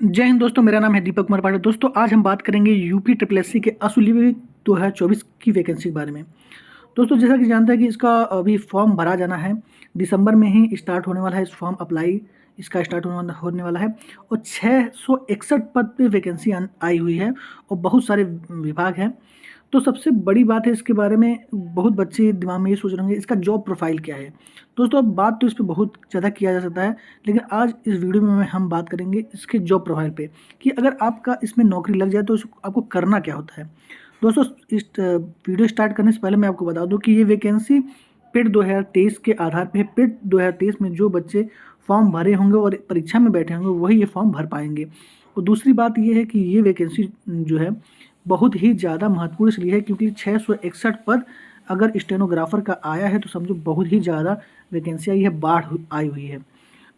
जय हिंद दोस्तों, मेरा नाम है दीपक कुमार पाठक। दोस्तों आज हम बात करेंगे यूपी ट्रिपल एस सी के असुली 2024 की वैकेंसी के बारे में। दोस्तों जैसा कि जानते हैं कि इसका अभी फॉर्म भरा जाना है, दिसंबर में ही स्टार्ट होने वाला है। इस फॉर्म अप्लाई इसका स्टार्ट होने वाला है और 661 पद पे वैकेंसी आई हुई है और बहुत सारे विभाग हैं। तो सबसे बड़ी बात है इसके बारे में, बहुत बच्चे दिमाग में ये सोच रहे होंगे इसका जॉब प्रोफाइल क्या है। दोस्तों अब बात तो इस पे बहुत ज़्यादा किया जा सकता है, लेकिन आज इस वीडियो में हम बात करेंगे इसके जॉब प्रोफाइल पे कि अगर आपका इसमें नौकरी लग जाए तो आपको करना क्या होता है। दोस्तों इस वीडियो स्टार्ट करने से पहले मैं आपको बता दूं कि ये वैकेंसी पेड 2023 के आधार पे है। पेड 2023 में जो बच्चे फॉर्म भरे होंगे और परीक्षा में बैठे होंगे वही ये फॉर्म भर पाएंगे। और दूसरी बात ये है कि ये वैकेंसी जो है बहुत ही ज़्यादा महत्वपूर्ण इसलिए है क्योंकि 661 पद अगर स्टेनोग्राफर का आया है तो समझो बहुत ही ज़्यादा वैकेंसी आई है, बाढ़ आई हुई है।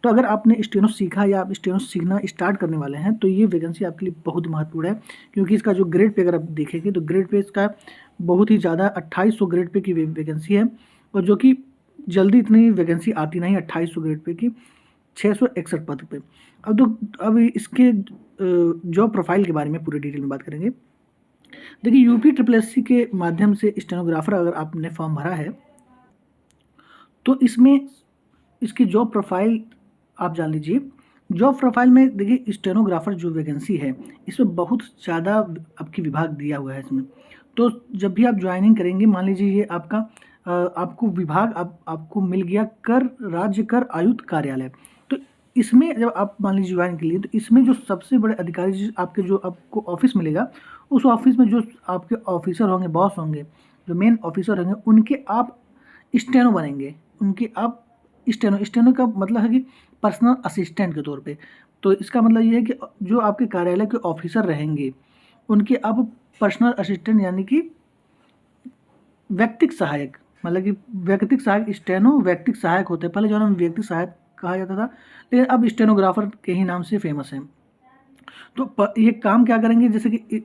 तो अगर आपने स्टेनो सीखा या आप स्टेनो सीखना स्टार्ट करने वाले हैं तो ये वैकेंसी आपके लिए बहुत महत्वपूर्ण है, क्योंकि इसका जो ग्रेड पे अगर आप देखेंगे तो ग्रेड पे इसका बहुत ही ज़्यादा 2800 ग्रेड पे की वैकेंसी है, और जो कि जल्दी इतनी वैकेंसी आती नहीं 2800 ग्रेड पे की 661 पद पे। अब इसके जॉब प्रोफाइल के बारे में पूरे डिटेल में बात करेंगे। देखिए यूपी ट्रिपल एस सी के माध्यम से स्टेनोग्राफर अगर आपने फॉर्म भरा है तो इसमें इसकी जॉब प्रोफाइल आप जान लीजिए। जॉब प्रोफाइल में देखिए स्टेनोग्राफर जो वैकेंसी है इसमें बहुत ज़्यादा आपकी विभाग दिया हुआ है इसमें। तो जब भी आप ज्वाइनिंग करेंगे, मान लीजिए ये आपका आपको विभाग आपको मिल गया कर राज्य कर आयुक्त कार्यालय। तो इसमें जब आप मान लीजिए ज्वाइन के लिए, तो इसमें जो सबसे बड़े अधिकारी आपके जो आपको ऑफिस मिलेगा, उस ऑफिस में जो आपके ऑफिसर होंगे, बॉस होंगे, जो मेन ऑफिसर होंगे, उनके आप स्टेनो बनेंगे। उनके आप स्टेनो का मतलब है कि पर्सनल असिस्टेंट के तौर पे। तो इसका मतलब ये है कि जो आपके कार्यालय के ऑफिसर रहेंगे उनके आप पर्सनल असिस्टेंट यानी कि व्यक्तिक सहायक, मतलब कि व्यक्तिक सहायक स्टेनो व्यक्तिक सहायक होते हैं। पहले जो नाम व्यक्तिक सहायक कहा जाता था, लेकिन अब स्टेनोग्राफर के ही नाम से फेमस है। तो ये काम क्या करेंगे, जैसे कि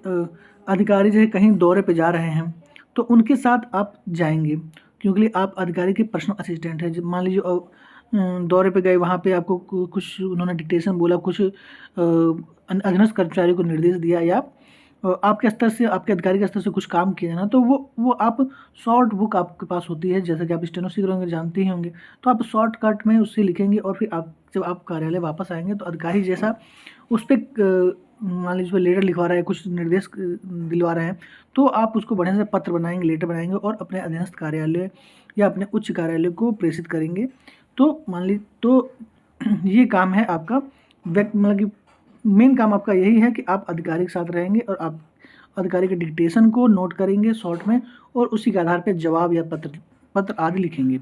अधिकारी जैसे कहीं दौरे पे जा रहे हैं तो उनके साथ आप जाएंगे, क्योंकि आप अधिकारी के पर्सनल असिस्टेंट हैं। मान लीजिए दौरे पे गए, वहाँ पे आपको कुछ उन्होंने डिक्टेशन बोला, कुछ अधीनस्थ कर्मचारी को निर्देश दिया, या आपके स्तर से, आपके अधिकारी के स्तर से कुछ काम किया जाना, तो वो आप शॉर्ट बुक आपके पास होती है, जैसे कि आप स्टेनो सीख रहे होंगे, जानते ही होंगे। तो आप शॉर्टकट में उससे लिखेंगे और फिर आप जब आप कार्यालय वापस आएंगे तो अधिकारी जैसा उस पर मान लीजिए लेटर लिखवा रहे हैं, कुछ निर्देश दिलवा रहे हैं, तो आप उसको बढ़िया से पत्र बनाएंगे, लेटर बनाएंगे और अपने अधीनस्थ कार्यालय या अपने उच्च कार्यालय को प्रेषित करेंगे। तो मान लीजिए तो ये काम है आपका, मतलब कि मेन काम आपका यही है कि आप अधिकारी के साथ रहेंगे और आप अधिकारी के डिक्टेशन को नोट करेंगे शॉर्ट में, और उसी के आधार पर जवाब या पत्र आदि लिखेंगे।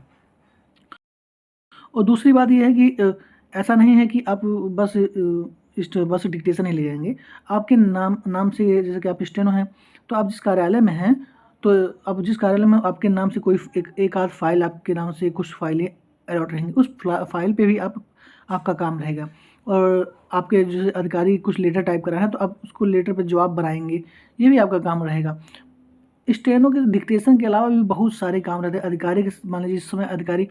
और दूसरी बात यह है कि ऐसा नहीं है कि आप बस डिक्टेशन ही ले जाएंगे। आपके नाम से, जैसे कि आप स्टेनो हैं तो आप जिस कार्यालय में हैं, तो अब जिस कार्यालय में आपके नाम से कोई एक आध फाइल, आपके नाम से कुछ फाइलें अलॉट रहेंगी, उस फाइल पे भी आपका काम रहेगा। और आपके जैसे अधिकारी कुछ लेटर टाइप करा है तो आप उसको लेटर पे जवाब बनाएंगे, ये भी आपका काम रहेगा। स्टेनो के डिक्टेशन के अलावा भी बहुत सारे काम रहते हैं अधिकारी के। मान लीजिए इस समय अधिकारी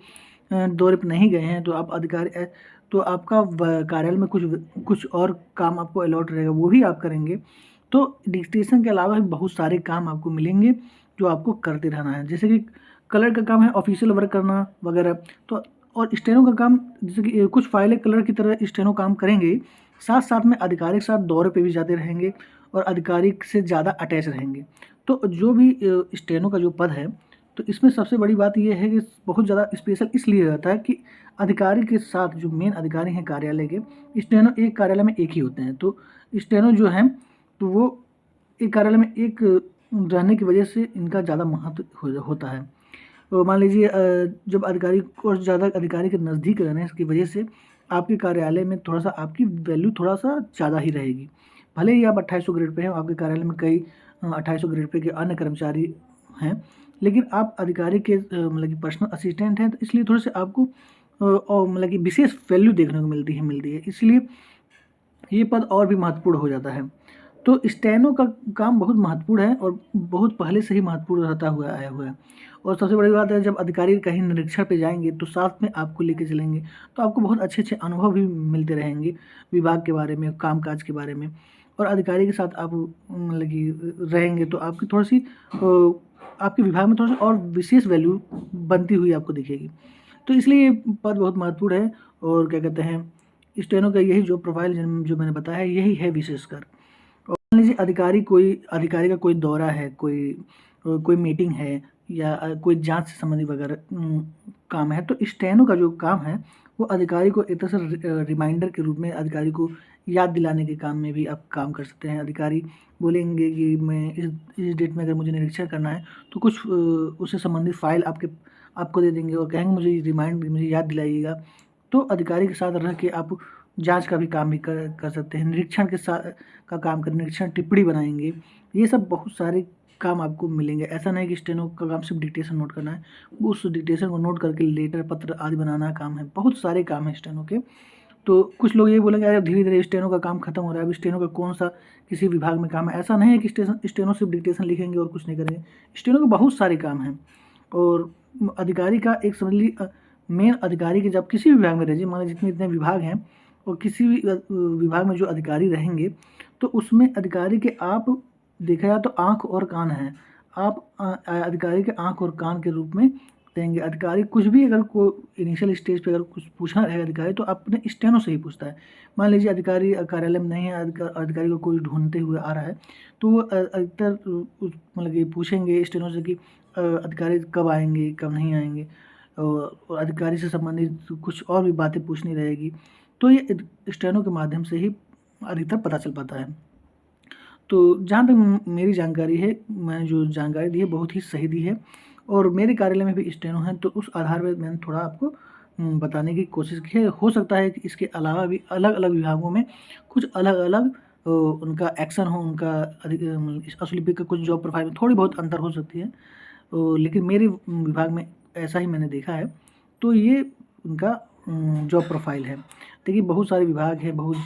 दौरे पर नहीं गए हैं तो आप अधिकारी तो आपका कार्यालय में कुछ और काम आपको अलॉट रहेगा, वो भी आप करेंगे। तो डिक्टेशन के अलावा भी बहुत सारे काम आपको मिलेंगे जो आपको करते रहना है, जैसे कि कलर का काम है, ऑफिशियल वर्क करना वगैरह। तो और स्टेनो का काम, जैसे कि कुछ फाइलें कलर की तरह स्टेनो काम करेंगे, साथ साथ में अधिकारी के साथ दौरे पे भी जाते रहेंगे और अधिकारी से ज़्यादा अटैच रहेंगे। तो जो भी स्टेनो का जो पद है, तो इसमें सबसे बड़ी बात यह है कि बहुत ज़्यादा स्पेशल इसलिए रहता है कि अधिकारी के साथ जो मेन अधिकारी हैं कार्यालय के, स्टेनो एक कार्यालय में एक ही होते हैं। तो स्टेनो जो हैं तो वो एक कार्यालय में एक रहने की वजह से इनका ज़्यादा महत्व होता है। तो मान लीजिए जब अधिकारी और ज़्यादा अधिकारी के नज़दीक रहने की वजह से आपके कार्यालय में थोड़ा सा आपकी वैल्यू थोड़ा सा ज़्यादा ही रहेगी। भले ही आप 2800 ग्रेड पे हैं, आपके कार्यालय में कई 2800 ग्रेड पे के अन्य कर्मचारी हैं, लेकिन आप अधिकारी के मतलब कि पर्सनल असिस्टेंट हैं, तो इसलिए थोड़े से आपको और मतलब कि विशेष वैल्यू देखने को मिलती है, इसलिए ये पद और भी महत्वपूर्ण हो जाता है। तो स्टेनो का काम बहुत महत्वपूर्ण है और बहुत पहले से ही महत्वपूर्ण रहता हुआ आया हुआ है। और सबसे बड़ी बात है, जब अधिकारी कहीं निरीक्षण पे जाएँगे तो साथ में आपको लेके चलेंगे, तो आपको बहुत अच्छे-अच्छे अनुभव भी मिलते रहेंगे विभाग के बारे में, काम-काज के बारे में। और अधिकारी के साथ आप मतलब कि रहेंगे तो आपकी थोड़ी-सी आपके विभाग में थोड़ा-सा और विशेष वैल्यू बनती हुई आपको दिखेगी। तो इसलिए ये पद बहुत महत्वपूर्ण है और क्या कहते हैं, स्टेनो का यही जो प्रोफ़ाइल जो मैंने बताया है, यही है विशेषकर। मान लीजिए अधिकारी का कोई दौरा है, कोई मीटिंग है या कोई जाँच से संबंधित वगैरह काम है, तो स्टेनो का जो काम है, वो अधिकारी को एक तरह से रिमाइंडर के रूप में अधिकारी को याद दिलाने के काम में भी आप काम कर सकते हैं। अधिकारी बोलेंगे कि मैं इस डेट में अगर मुझे निरीक्षण करना है, तो कुछ उससे संबंधित फ़ाइल आपको दे देंगे और कहेंगे मुझे याद दिलाइएगा। तो अधिकारी के साथ रह के आप जाँच का भी काम भी कर सकते हैं। निरीक्षण के का काम करें, निरीक्षण टिप्पणी बनाएँगे। ये सब बहुत सारे काम आपको मिलेंगे। ऐसा नहीं कि स्टेनो का काम सिर्फ़ डिक्टेशन नोट करना है। उस डिक्टेशन को नोट करके लेटर, पत्र आदि बनाना काम है। बहुत सारे काम हैं स्टेनो के। तो कुछ लोग ये बोलेंगे, अरे धीरे-धीरे स्टेनो का काम खत्म हो रहा है, अब स्टेनो का कौन-सा किसी विभाग में काम है। ऐसा नहीं है कि स्टेनो सिर्फ़ डिक्टेशन लिखेंगे और कुछ नहीं करेंगे। स्टेनो के बहुत सारे काम हैं और अधिकारी का एक समझ लीजिए मेन अधिकारी के जब किसी भी विभाग में रहिए, मान लीजिए जितने-जितने विभाग हैं और किसी भी विभाग में जो अधिकारी रहेंगे, तो उसमें अधिकारी के आप देखा जाए तो आँख और कान हैं। आप अधिकारी के आँख और कान के रूप में रहेंगे। अधिकारी कुछ भी अगर इनिशियल स्टेज पे अगर कुछ पूछना रहेगा अधिकारी, तो अपने स्टेनो से ही पूछता है। मान लीजिए अधिकारी कार्यालय में नहीं है, अधिकारी को कोई ढूँढते हुए आ रहा है, तो वो अधिकतर मतलब कि पूछेंगे स्टेनो से कि अधिकारी कब आएँगे, कब नहीं आएँगे और अधिकारी से संबंधित कुछ और भी बातें पूछनी रहेगी। तो ये स्टेनो के माध्यम से ही अधिकतर पता चल पाता है। तो जहाँ तक मेरी जानकारी है, मैंने जो जानकारी दी है बहुत ही सही दी है और मेरे कार्यालय में भी स्टेनो है, तो उस आधार पे मैंने थोड़ा आपको बताने की कोशिश की है। हो सकता है कि इसके अलावा भी अलग-अलग विभागों में कुछ अलग-अलग उनका एक्शन हो, उनका इस असुलिपि का कुछ जॉब प्रोफाइल में थोड़ी बहुत अंतर हो सकती है। लेकिन मेरे विभाग में ऐसा ही मैंने देखा है। तो ये उनका जॉब प्रोफाइल है। देखिए बहुत सारे विभाग हैं, बहुत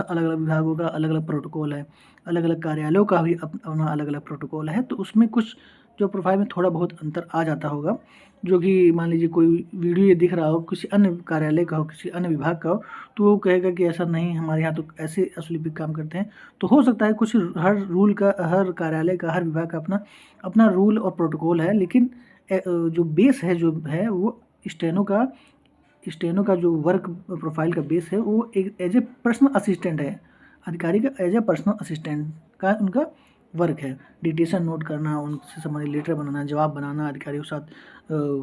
अलग-अलग विभागों का अलग-अलग प्रोटोकॉल है, अलग-अलग कार्यालयों का भी अपना अलग-अलग प्रोटोकॉल है, तो उसमें कुछ जॉब प्रोफाइल में थोड़ा बहुत अंतर आ जाता होगा, जो कि मान लीजिए कोई वीडियो ये दिख रहा हो, किसी अन्य कार्यालय का हो, किसी अन्य विभाग का हो, तो वो कहेगा कि ऐसा नहीं, हमारे यहाँ तो ऐसे असुलिपि काम करते हैं। तो हो सकता है कुछ हर कार्यालय का, हर विभाग का अपना अपना रूल और प्रोटोकॉल है, लेकिन जो बेस है वो स्टेनो का जो वर्क प्रोफाइल का बेस है, वो एक एज ए पर्सनल असिस्टेंट है। अधिकारी का एज ए पर्सनल असिस्टेंट का उनका वर्क है। डिक्टेशन नोट करना, उनसे संबंधित लेटर बनाना, जवाब बनाना, अधिकारियों के साथ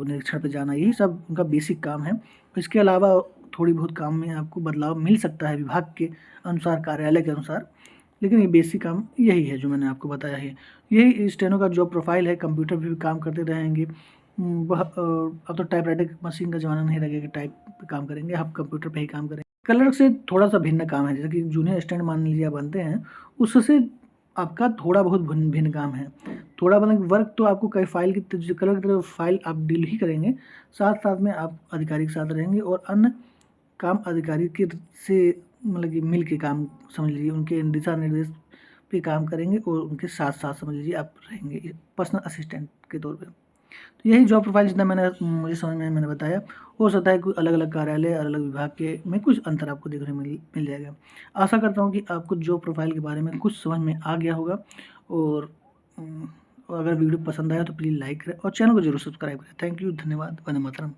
निरीक्षण पे जाना, यही सब उनका बेसिक काम है। इसके अलावा थोड़ी बहुत काम में आपको बदलाव मिल सकता है विभाग के अनुसार, कार्यालय के अनुसार, लेकिन ये बेसिक काम यही है जो मैंने आपको बताया है। यही स्टेनो का जॉब प्रोफाइल है। कंप्यूटर पे भी काम करते रहेंगे। अब तो टाइपराइटर मशीन का ज़माना नहीं रहेगा कि टाइप पे काम करेंगे, आप कंप्यूटर पे ही काम करेंगे। क्लर्क से थोड़ा-सा भिन्न काम है, जैसे कि जूनियर असिस्टेंट मान लीजिए आप बनते हैं, उससे आपका थोड़ा बहुत भिन्न भिन्न काम है। थोड़ा मतलब वर्क तो आपको कई फ़ाइल की क्लर्क की तरह फ़ाइल आप डील ही करेंगे, साथ-साथ में आप अधिकारी के साथ रहेंगे और अन्य काम अधिकारी के से मतलब कि मिल के काम समझ लीजिए, उनके दिशा निर्देश पे काम करेंगे और उनके साथ-साथ समझ लीजिए आप रहेंगे पर्सनल असिस्टेंट के तौर पे। तो यही जॉब प्रोफाइल जितना मुझे समझ में आया मैंने बताया। हो सकता है कोई अलग-अलग कार्यालय, अलग-अलग विभाग के में कुछ अंतर आपको देखने को मिल जाएगा। आशा करता हूँ कि आपको जॉब प्रोफाइल के बारे में कुछ समझ में आ गया होगा और अगर वीडियो पसंद आया तो प्लीज़ लाइक करें और चैनल को ज़रूर सब्सक्राइब करें। थैंक यू, धन्यवाद, वंदे मातरम।